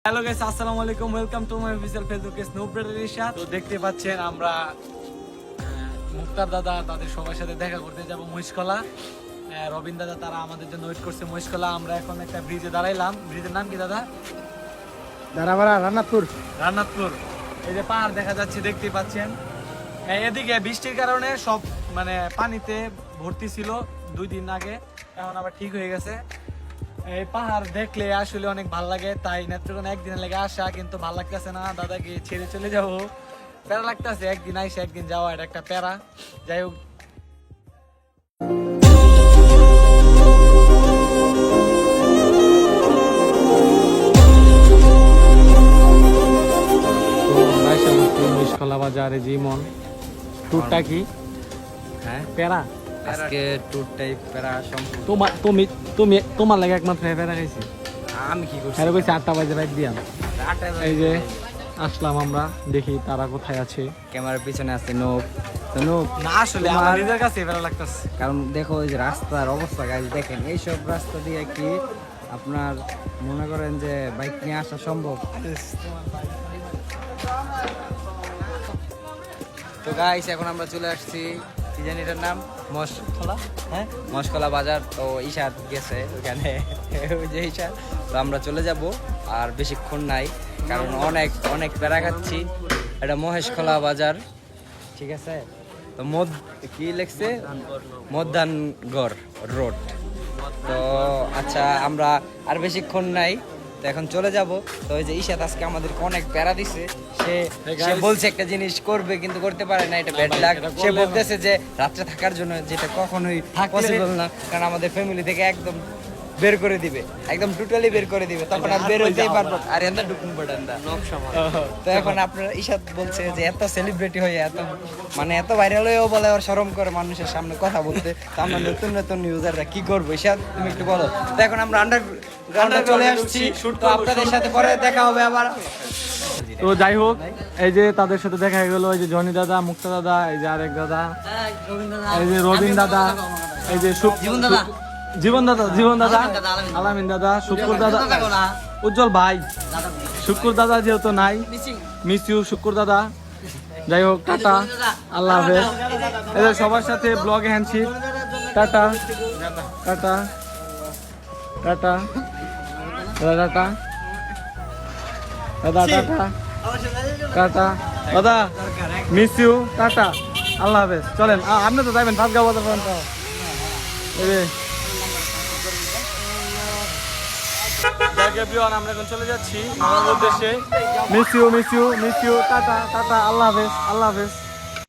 Hello guys, আসসালামু আলাইকুম। Welcome to my official Facebook page স্নোব্রেডার ইরশাদ। তো দেখতে পাচ্ছেন আমরা মুক্তার দাদা তাদের সবার সাথে দেখা করতে যাব মহিষকলা। রবিন দাদা তারা আমাদের জন্য ওয়েট করছে মহিষকলা। আমরা এখন একটা ব্রিজে দাঁড়াইলাম। ব্রিজের নাম কি দাদা? রান্নাতপুর। এই যে পাহাড় দেখা যাচ্ছে, দেখতে পাচ্ছেন। এদিকে বৃষ্টির কারণে সব মানে পানিতে ভর্তি ছিল 2 দিন আগে, এখন আবার ঠিক হয়ে গেছে। এই পাহাড় দেখলে আসলে অনেক ভালো লাগে, তাই নেত্রকোনা একদিন লেগে আসা, কিন্তু ভালো লাগতেছে না। দাদাকে ছেড়ে চলে যাবো, প্যারা লাগতেছে। একদিন আইসা একদিন যাওয়া, এটা একটা প্যারা। যাই হোক, মহিষকলা বাজারে জীবন ট্যুরটা কি? হ্যাঁ, প্যারা আজকে ট্যুরটাই প্যারা সম্পূর্ণ। তোমার লাগে একমাত্র প্যারা খাইছি। আমি কি করছি? হ্যাঁ কইছি 8টা বাজে রাত দিয়াম। আটটায় এই যে আসলাম আমরা, দেখি তারা কোথায় আছে। ক্যামেরার পিছনে আছে নোক। তো নোক না আসলে আমার নিজের কাছে প্যারা লাগতেছে, কারণ দেখো এই যে রাস্তার অবস্থা গাইজ, দেখেন এইসব রাস্তা দিয়ে কি আপনার মনে করেন যে বাইক নিয়ে আসা সম্ভব? তো গাইস এখন আমরা চলে আসছি, কি জানি এটার নাম, মশকলা। হ্যাঁ, মশকলা বাজার। তো ঈশাদ গেছে ওখানে, ওই যে ঈশাদ। তো আমরা চলে যাব, আর বেশিক্ষণ নাই, কারণ অনেক অনেক প্যারা খাচ্ছি। এটা মহেশখলা বাজার, ঠিক আছে? তো কি লিখছে, মধ্যাহ্নগড় রোড। তো আচ্ছা, আমরা আর বেশিক্ষণ নাই, তো এখন চলে যাব। তো ওই যে ঈশাদ আজকে আমাদেরকে অনেক প্যারা দিছে। সে বলছে একটা জিনিস করবে, কিন্তু করতে পারে না, এটা ব্যাড লাক। সে বলতেছে যে রাত্রে থাকার জন্য, যেটা কখনোই পসিবল না, কারণ আমাদের ফ্যামিলি থেকে একদম বের করে দিবে, একদম টোটালি বের করে দিবে, তখন আর বের হইতেই পারবো। আর এন্দা ডুকুন বড়ান্দা। তো এখন আপনার ঈশাদ বলছে যে এত সেলিব্রিটি হয়ে, এত মানে এত ভাইরাল হয়েও বলে ওর শরম করে মানুষের সামনে কথা বলতে। তো আমরা নতুন নতুন ইউজাররা কি করবো? ঈশাদ তুমি একটু বলো। তো এখন আমরা আন্ডারগ্রাউন্ডে চলে আসছি, তো আপনাদের সাথে পরে দেখা হবে আবার। তো যাই হোক, এই যে তাদের সাথে দেখা গেল, এই যে জনি দাদা, মুক্তা দাদা, এই যে আরেক দাদা, এই যে রবিন দাদা, এই যে জীবন দাদা, আলামিন দাদা, শুক্কুর দাদা, উজ্জ্বল ভাই, শুক্কুর দাদা যেহেতু নাই, মিস ইউ শুক্কুর দাদা। যাই হোক, টাটা, আল্লাহ হাফেজ। এদের সবার সাথে ব্লগে হ্যান্ডশিপ। টাটা টাটা টাটা দাদা, টাটা দাদা, টাটা টাটা দাদা, মিস ইউ, টাটা, আল্লাহ হাফেজ। চলেন, আপনি তো যাবেন ভাত গাওয়া পর্যন্ত। আমরা এখন চলে যাচ্ছি উদ্দেশ্যে। মিস ইউ, টাটা টাটা, আল্লাহ হাফেজ, আল্লাহ হাফেজ।